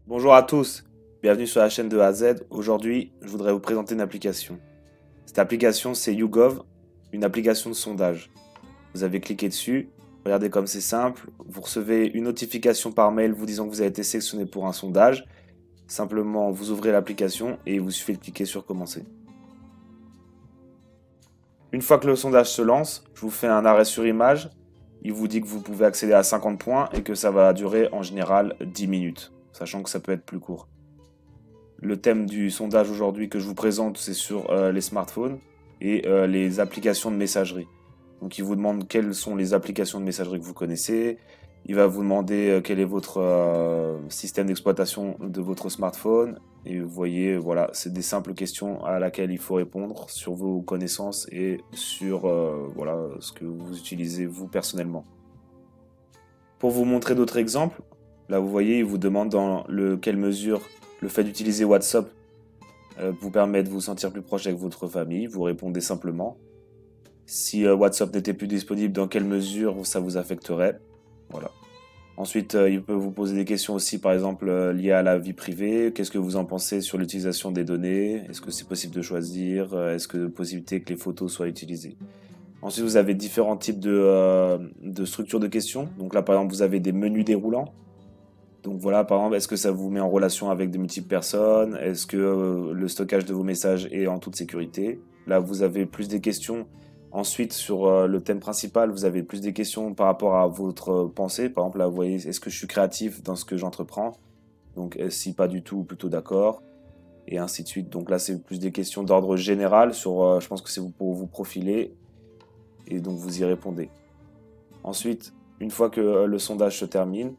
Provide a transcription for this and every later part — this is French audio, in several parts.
Bonjour à tous, bienvenue sur la chaîne de A à Z. Aujourd'hui, je voudrais vous présenter une application. Cette application, c'est YouGov, une application de sondage. Vous avez cliqué dessus, regardez comme c'est simple. Vous recevez une notification par mail vous disant que vous avez été sélectionné pour un sondage. Simplement, vous ouvrez l'application et il vous suffit de cliquer sur commencer. Une fois que le sondage se lance, je vous fais un arrêt sur image. Il vous dit que vous pouvez accéder à 50 points et que ça va durer en général 10 minutes, sachant que ça peut être plus court. Le thème du sondage aujourd'hui que je vous présente, c'est sur les smartphones et les applications de messagerie. Donc il vous demande quelles sont les applications de messagerie que vous connaissez. Il va vous demander quel est votre système d'exploitation de votre smartphone. Et vous voyez, voilà, c'est des simples questions à laquelle il faut répondre sur vos connaissances et sur voilà, ce que vous utilisez vous personnellement. Pour vous montrer d'autres exemples, là vous voyez, il vous demande dans quelle mesure le fait d'utiliser WhatsApp vous permet de vous sentir plus proche avec votre famille. Vous répondez simplement. Si WhatsApp n'était plus disponible, dans quelle mesure ça vous affecterait? Voilà. Ensuite, il peut vous poser des questions aussi, par exemple, liées à la vie privée. Qu'est-ce que vous en pensez sur l'utilisation des données? Est-ce que c'est possible de choisir? Est-ce que possibilité que les photos soient utilisées? Ensuite, vous avez différents types de structures de questions. Donc là, par exemple, vous avez des menus déroulants. Donc voilà, par exemple, est-ce que ça vous met en relation avec de multiples personnes? Est-ce que le stockage de vos messages est en toute sécurité? Là, vous avez plus des questions. Ensuite, sur le thème principal, vous avez plus des questions par rapport à votre pensée. Par exemple, là, vous voyez, est-ce que je suis créatif dans ce que j'entreprends? Donc, si pas du tout, plutôt d'accord. Et ainsi de suite. Donc là, c'est plus des questions d'ordre général sur, je pense que c'est pour vous profiler. Et donc, vous y répondez. Ensuite, une fois que le sondage se termine,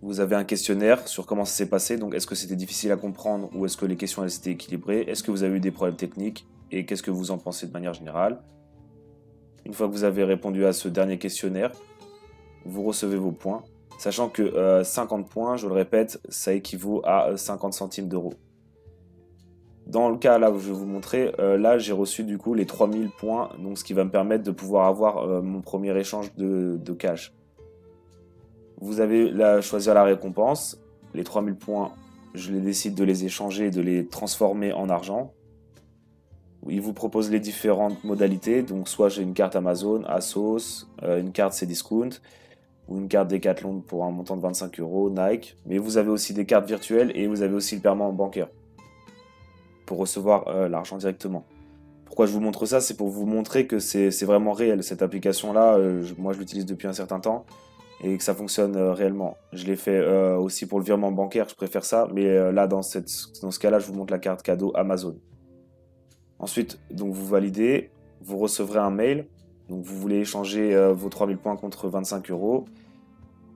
vous avez un questionnaire sur comment ça s'est passé. Donc, est-ce que c'était difficile à comprendre ou est-ce que les questions elles étaient équilibrées? Est-ce que vous avez eu des problèmes techniques? Et qu'est-ce que vous en pensez de manière générale? Une fois que vous avez répondu à ce dernier questionnaire, vous recevez vos points. Sachant que 50 points, je le répète, ça équivaut à 50 centimes d'euros. Dans le cas là où je vais vous montrer, là j'ai reçu du coup les 3000 points, donc ce qui va me permettre de pouvoir avoir mon premier échange de cash. Vous avez là choisir la récompense. Les 3000 points, je les décide de les échanger et de les transformer en argent. Il vous propose les différentes modalités. Donc soit j'ai une carte Amazon, Asos, une carte Cdiscount ou une carte Decathlon pour un montant de 25 euros, Nike. Mais vous avez aussi des cartes virtuelles et vous avez aussi le paiement bancaire pour recevoir l'argent directement. Pourquoi je vous montre ça? C'est pour vous montrer que c'est vraiment réel. Cette application-là, moi je l'utilise depuis un certain temps et que ça fonctionne réellement. Je l'ai fait aussi pour le virement bancaire, je préfère ça, mais là dans ce cas-là, je vous montre la carte cadeau Amazon. Ensuite, donc vous validez, vous recevrez un mail, donc vous voulez échanger vos 3000 points contre 25 euros.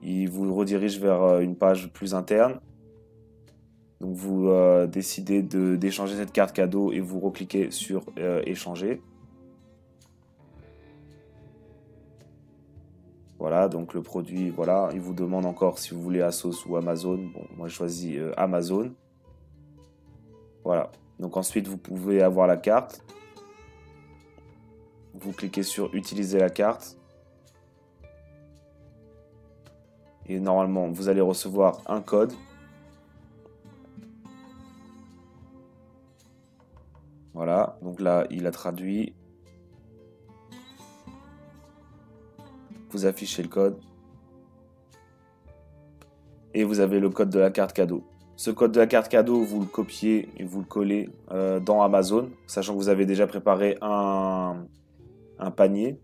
Il vous redirige vers une page plus interne. Donc vous décidez d'échanger cette carte cadeau et vous recliquez sur échanger. Voilà, donc le produit, voilà, il vous demande encore si vous voulez Asos ou Amazon. Bon, moi je choisis Amazon. Voilà, donc ensuite vous pouvez avoir la carte. Vous cliquez sur utiliser la carte. Et normalement, vous allez recevoir un code. Voilà, donc là, il a traduit. Vous affichez le code. Et vous avez le code de la carte cadeau. Ce code de la carte cadeau, vous le copiez et vous le collez dans Amazon, sachant que vous avez déjà préparé un panier.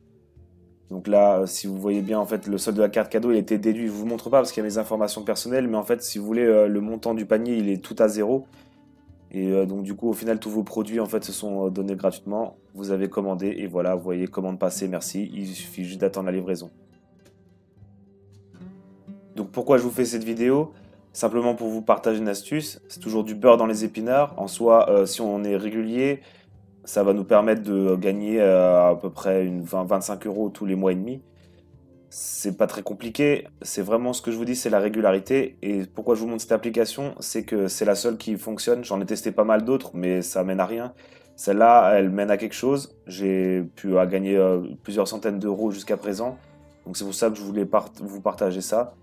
Donc là, si vous voyez bien, en fait, le solde de la carte cadeau, il a été déduit. Je ne vous montre pas parce qu'il y a mes informations personnelles, mais en fait, si vous voulez, le montant du panier, il est tout à zéro. Et donc du coup, au final, tous vos produits, en fait, se sont donnés gratuitement. Vous avez commandé et voilà, vous voyez, commande passée, merci. Il suffit juste d'attendre la livraison. Donc pourquoi je vous fais cette vidéo? Simplement pour vous partager une astuce. C'est toujours du beurre dans les épinards. En soi, si on est régulier, ça va nous permettre de gagner à peu près 25 euros tous les mois et demi. C'est pas très compliqué. C'est vraiment ce que je vous dis, c'est la régularité. Et pourquoi je vous montre cette application, c'est que c'est la seule qui fonctionne. J'en ai testé pas mal d'autres, mais ça mène à rien. Celle-là, elle mène à quelque chose. J'ai pu gagner plusieurs centaines d'euros jusqu'à présent. Donc c'est pour ça que je voulais vous partager ça.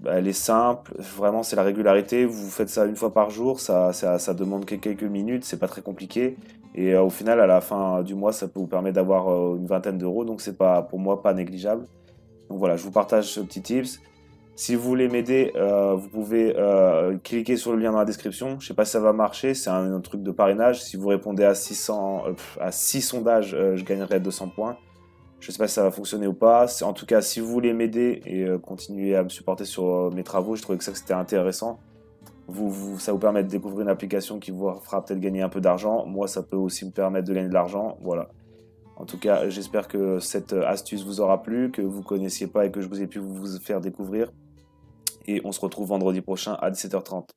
Elle est simple, vraiment c'est la régularité, vous faites ça une fois par jour, ça demande que quelques minutes, c'est pas très compliqué. Et au final, à la fin du mois, ça peut vous permettre d'avoir une vingtaine d'euros, donc c'est pas, pour moi, pas négligeable. Donc voilà, je vous partage ce petit tips. Si vous voulez m'aider, vous pouvez cliquer sur le lien dans la description. Je sais pas si ça va marcher, c'est un truc de parrainage. Si vous répondez à 600, à 6 sondages, je gagnerai 200 points. Je sais pas si ça va fonctionner ou pas. En tout cas, si vous voulez m'aider et continuer à me supporter sur mes travaux, je trouvais que ça que c'était intéressant. Ça vous permet de découvrir une application qui vous fera peut-être gagner un peu d'argent. Moi, ça peut aussi me permettre de gagner de l'argent. Voilà. En tout cas, j'espère que cette astuce vous aura plu, que vous ne connaissiez pas et que je vous ai pu vous faire découvrir. Et on se retrouve vendredi prochain à 17h30.